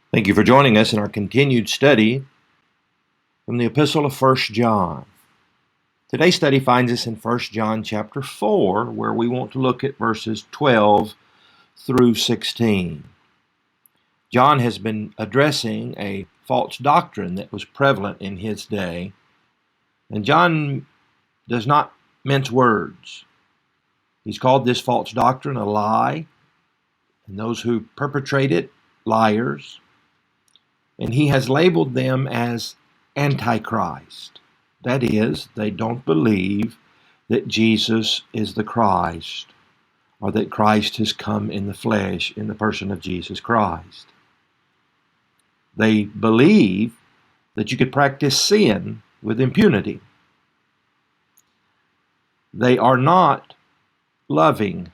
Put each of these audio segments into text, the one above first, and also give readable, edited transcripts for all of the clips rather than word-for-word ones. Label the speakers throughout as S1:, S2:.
S1: Thank you for joining us in our continued study from the Epistle of 1 John. Today's study finds us in 1 John chapter 4, where we want to look at verses 12 through 16. John has been addressing a false doctrine that was prevalent in his day, and John does not mince words. He's called this false doctrine a lie, and those who perpetrate it, liars. And he has labeled them as Antichrist. That is, they don't believe that Jesus is the Christ, or that Christ has come in the flesh in the person of Jesus Christ. They believe that you could practice sin with impunity. They are not loving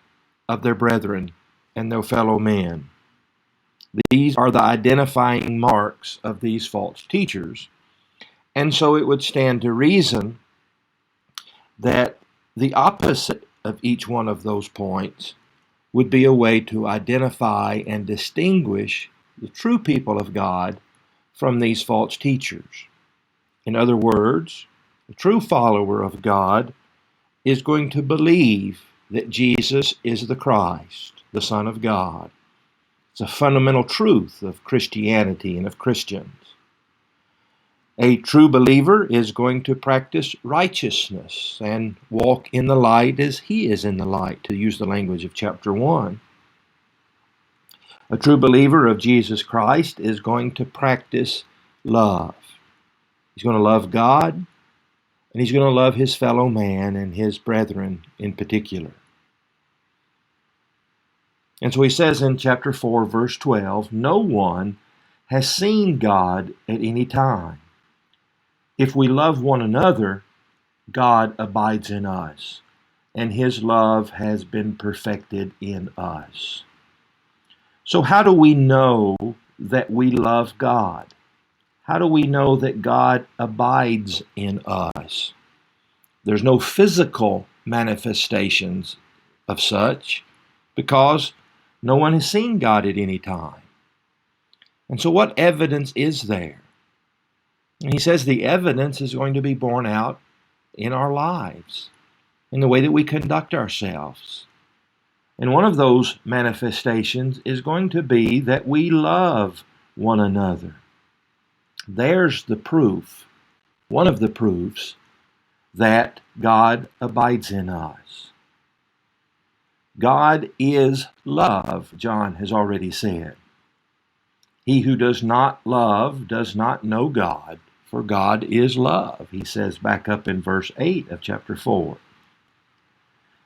S1: of their brethren and their fellow men. These are the identifying marks of these false teachers. And so it would stand to reason that the opposite of each one of those points would be a way to identify and distinguish the true people of God from these false teachers. In other words, the true follower of God is going to believe that Jesus is the Christ, the Son of God. It's a fundamental truth of Christianity and of Christians. A true believer is going to practice righteousness and walk in the light as he is in the light, to use the language of chapter 1. A true believer of Jesus Christ is going to practice love. He's going to love God, and he's going to love his fellow man and his brethren in particular. And so he says in chapter 4, verse 12, no one has seen God at any time. If we love one another, God abides in us, and his love has been perfected in us. So how do we know that we love God? How do we know that God abides in us? There's no physical manifestations of such, because no one has seen God at any time. And so what evidence is there? And he says the evidence is going to be borne out in our lives, in the way that we conduct ourselves. And one of those manifestations is going to be that we love one another. There's the proof, one of the proofs, that God abides in us. God is love, John has already said. He who does not love does not know God, for God is love, he says back up in verse 8 of chapter 4.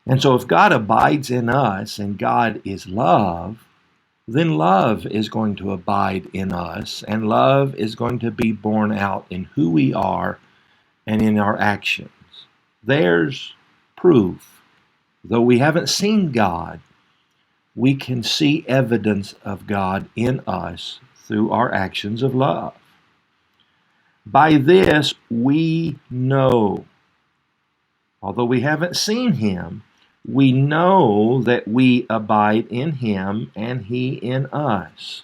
S1: And so if God abides in us and God is love, then love is going to abide in us, and love is going to be borne out in who we are and in our actions. There's proof. Though we haven't seen God, we can see evidence of God in us through our actions of love. By this we know, although we haven't seen him, we know that we abide in him and he in us.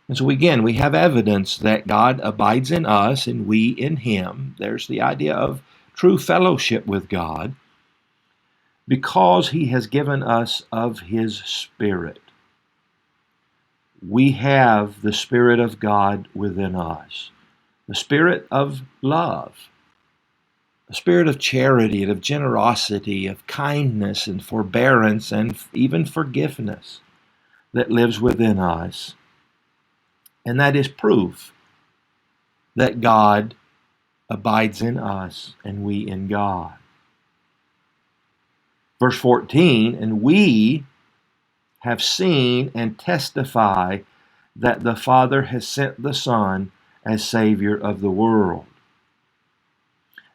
S1: And so again, we have evidence that God abides in us and we in him. There's the idea of true fellowship with God, because he has given us of his Spirit. We have the Spirit of God within us, the Spirit of love, a spirit of charity and of generosity, of kindness and forbearance and even forgiveness that lives within us. And that is proof that God abides in us and we in God. Verse 14, and we have seen and testify that the Father has sent the Son as Savior of the world.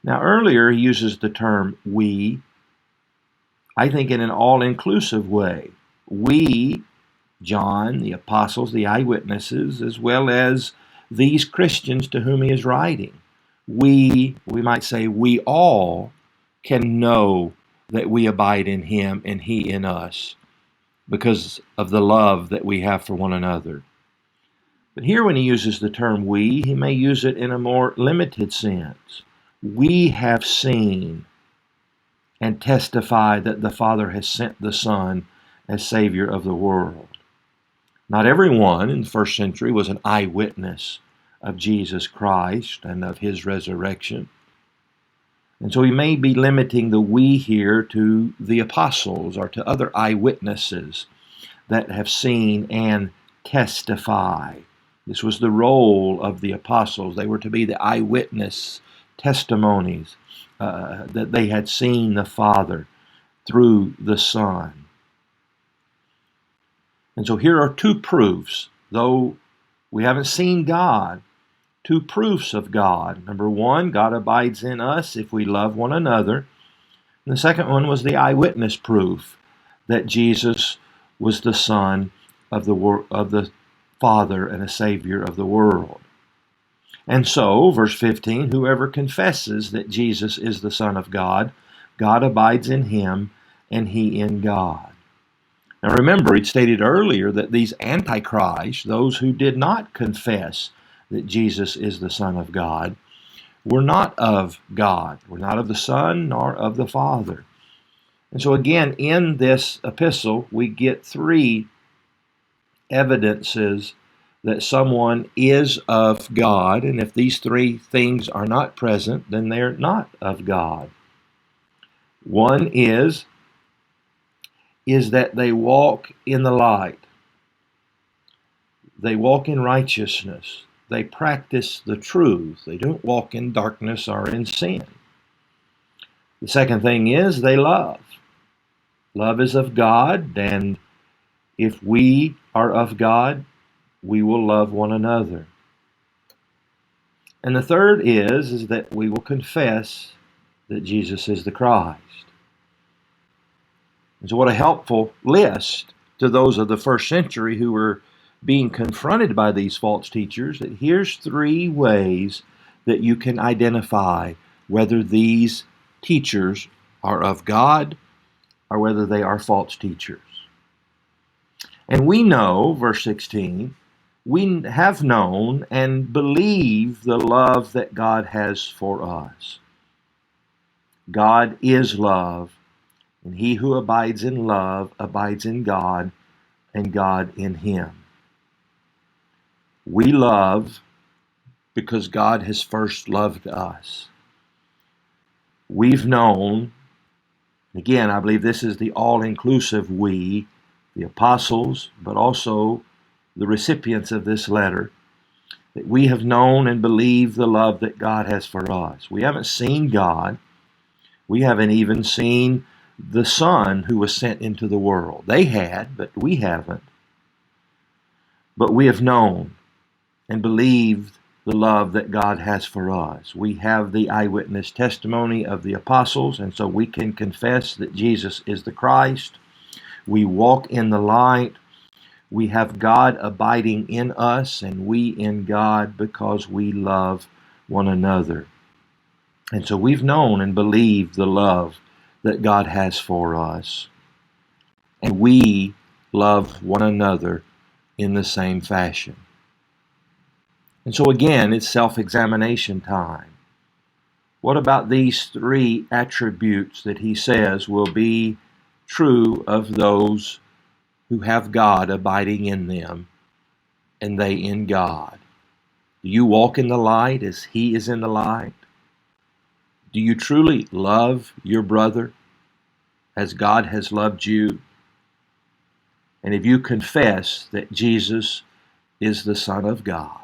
S1: Now earlier he uses the term we, I think in an all-inclusive way. We, John, the apostles, the eyewitnesses, as well as these Christians to whom he is writing. We might say we all can know that we abide in him and he in us because of the love that we have for one another. But here when he uses the term we, he may use it in a more limited sense. We have seen and testify that the Father has sent the Son as Savior of the world. Not everyone in the first century was an eyewitness of Jesus Christ and of his resurrection. And so he may be limiting the we here to the apostles or to other eyewitnesses that have seen and testify. This was the role of the apostles. They were to be the eyewitness testimonies that they had seen the Father through the Son. And so here are two proofs, though we haven't seen God, two proofs of God. Number one, God abides in us if we love one another. And the second one was the eyewitness proof that Jesus was the Son of the Father and a Savior of the world. And so, verse 15, whoever confesses that Jesus is the Son of God, God abides in him and he in God. Now remember, it stated earlier that these antichrists, those who did not confess that Jesus is the Son of God, were not of God, were not of the Son nor of the Father. And so again, in this epistle, we get three evidences that someone is of God, and if these three things are not present, then they're not of God. One is that they walk in the light. They walk in righteousness. They practice the truth. They don't walk in darkness or in sin. The second thing is they love. Love is of God, and if we are of God, we will love one another. And the third is that we will confess that Jesus is the Christ. And so what a helpful list to those of the first century who were being confronted by these false teachers, that here's three ways that you can identify whether these teachers are of God or whether they are false teachers. And we know, verse 16, we have known and believe the love that God has for us. God is love, and he who abides in love abides in God, and God in him. We love because God has first loved us. We've known, again, I believe this is the all-inclusive we, the apostles, but also the recipients of this letter, that we have known and believed the love that God has for us. We haven't seen God. We haven't even seen the Son who was sent into the world. They had, but we haven't. But we have known and believed the love that God has for us. We have the eyewitness testimony of the apostles, and so we can confess that Jesus is the Christ. We walk in the light. We have God abiding in us, and we in God because we love one another. And so we've known and believed the love that God has for us. And we love one another in the same fashion. And so again, it's self-examination time. What about these three attributes that he says will be true of those who have God abiding in them and they in God? Do you walk in the light as he is in the light? Do you truly love your brother as God has loved you? And if you confess that Jesus is the Son of God,